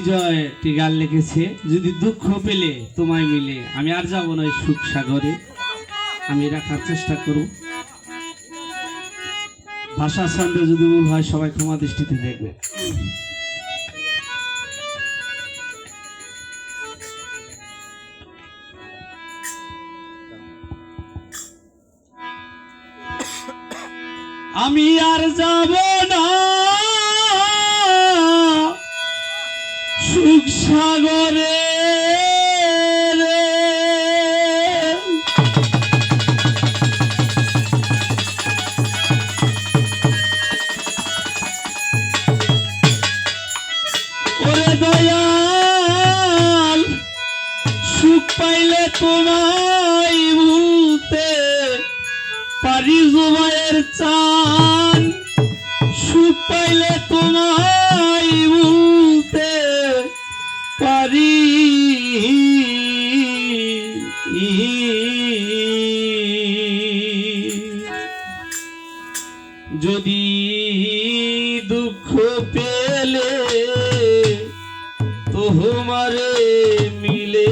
বিজয় টিগার লিখেছে, যদি দুঃখ পেলে তোমায় মিলে আমি আর যাবো না সুখ সাগরে, আমি রাখার চেষ্টা করব। ভাষা ছন্দে যদি ভুল হয় সবাই ক্ষমা দৃষ্টিতে দেখবে। আমি আর যাব না সুখ সাগরে, ওরে দয়াল সুখ পাইলে তোমায় ভুলতে পারি জুবাইয়ের চান, সুখ পাইলে তোমায় ভুলতে পারি, যদি দুঃখ পেলে তোমারে মিলে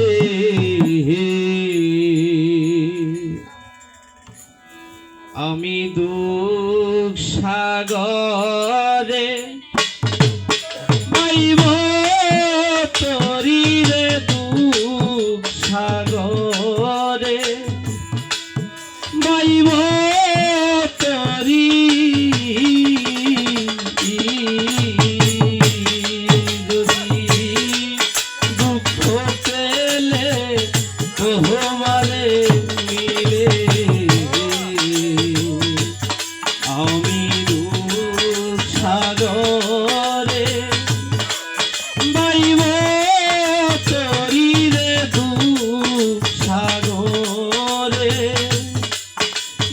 আমি দুঃখ সাগরে পাইব তরি রে, দুঃখ সাগরে পাইব তরি, যদি দুঃখ পেলে তোমারে মিলে আমি দুঃখ সাগরে বাইব তরি রে, দুঃখ সাগরে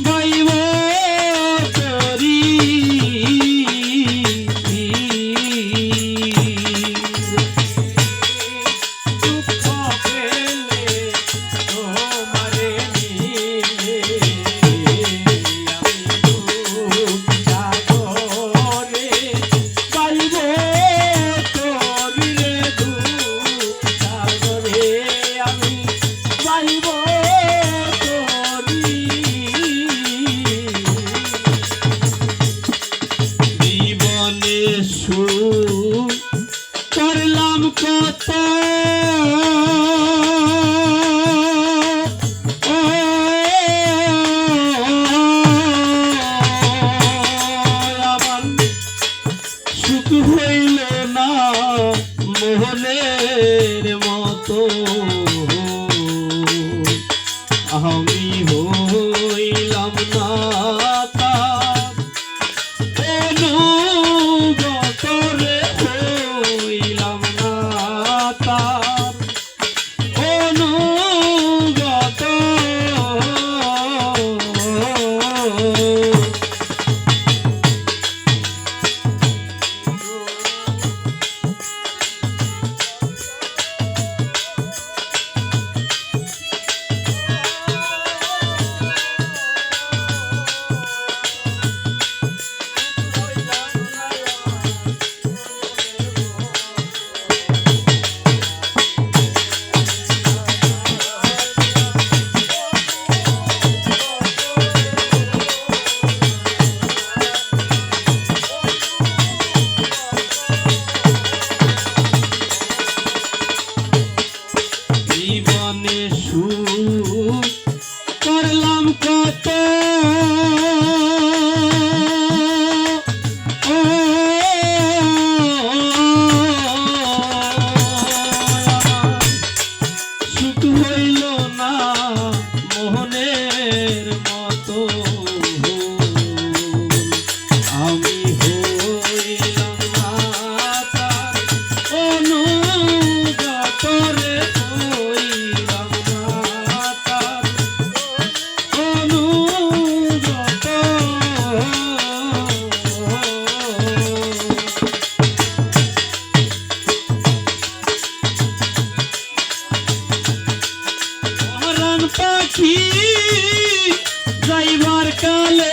বাইব তরি, দুঃখ পেলে তোমারে মিলে করলাম কত আমার সুখ হইল না মোহনের মতো, আমি হইলাম না করলাম কত সুখ হইল না মোহনের মতো, আমি হইলাম না তার অনুগত রে, হইলাম না তার অনুগত। পরাণ পাখি যাইবার কালে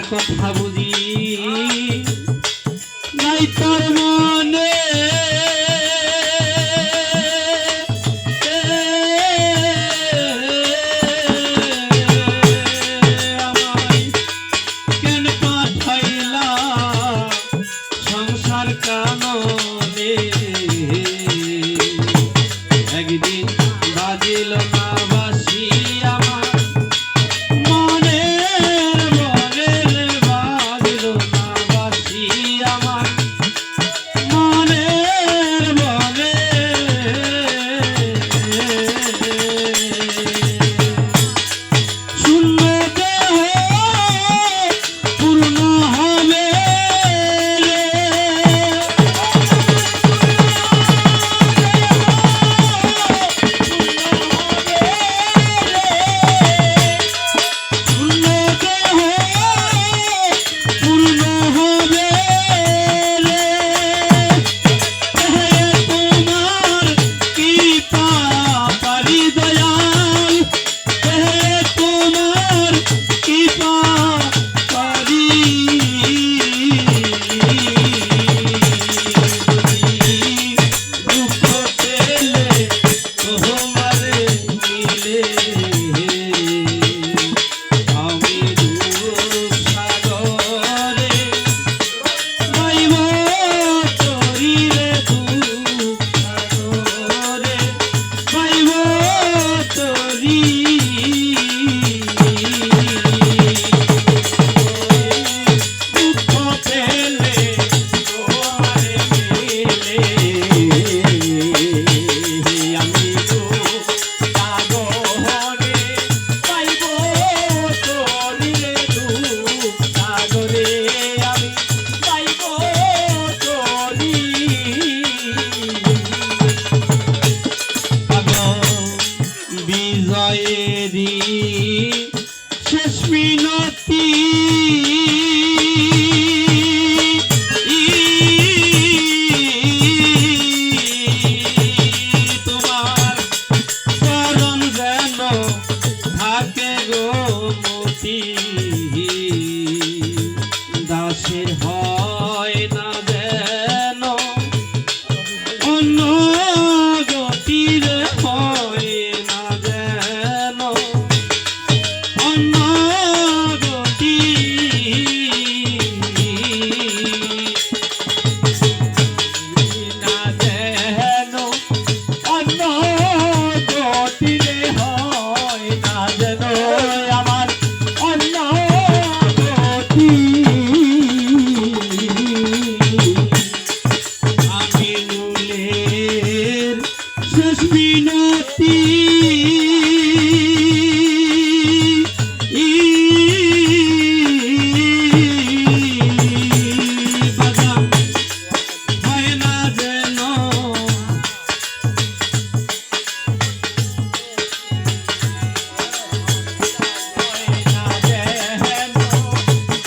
কথা বুঝি নাই তোর মনে আমায় কেন পাঠাইলা সংসার কাননে একদিন বাজিল না বাসি আমার মনের মনের বাজিল না বাসি আমার মনের মনে শূন্য দেহ পূর্ণ হবে বিজয়েরই শেষ মিনতি তোমার চরণ যেন থাকে গো মতি দাসের হয় না যেন অন্য গতির হয় না যেন অন্য গতি না যেন অন্য গতিরে হয় না যেন আমার অন্য গতি আমি নুলের শেষ বিনতি বাজান হয় না যেন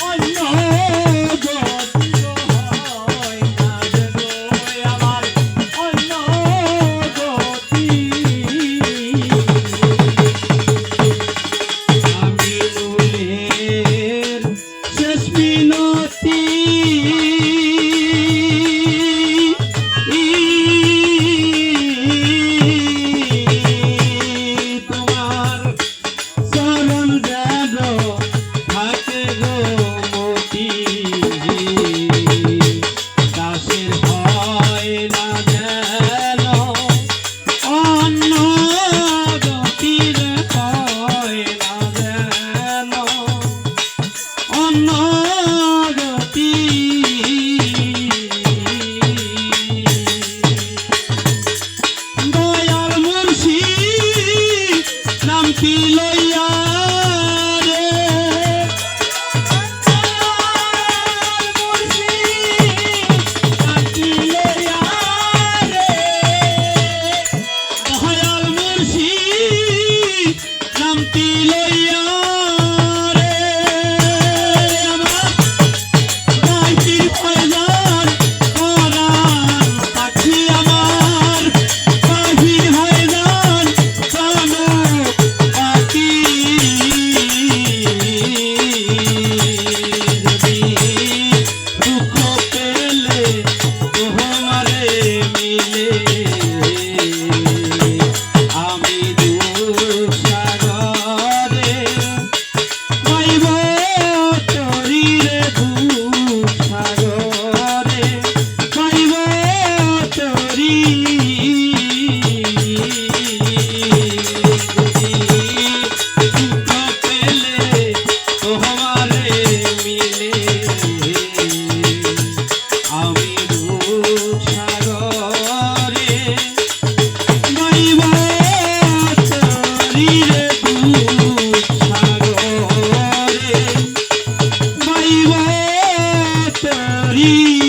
অন্য গতি হয় না যেন আমার অন্য গতি আমি নুলের শেষ মিনতি তোমার চরণ যেন থাকে গো মতি দাসের হয় না যেন অন্য গতির হয় না যেন অন্য গতি দয়াল মুর্শিদ নাম কি লইয়া রে দয়াল মুর্শিদ নাম কি লইয়া রে দয়াল মুর্শিদ নাম কি লইয়া রে আমার পাখির ফয়জান কোরআন পাখি আমার পাখির ফয়জান কানো পাখি হরি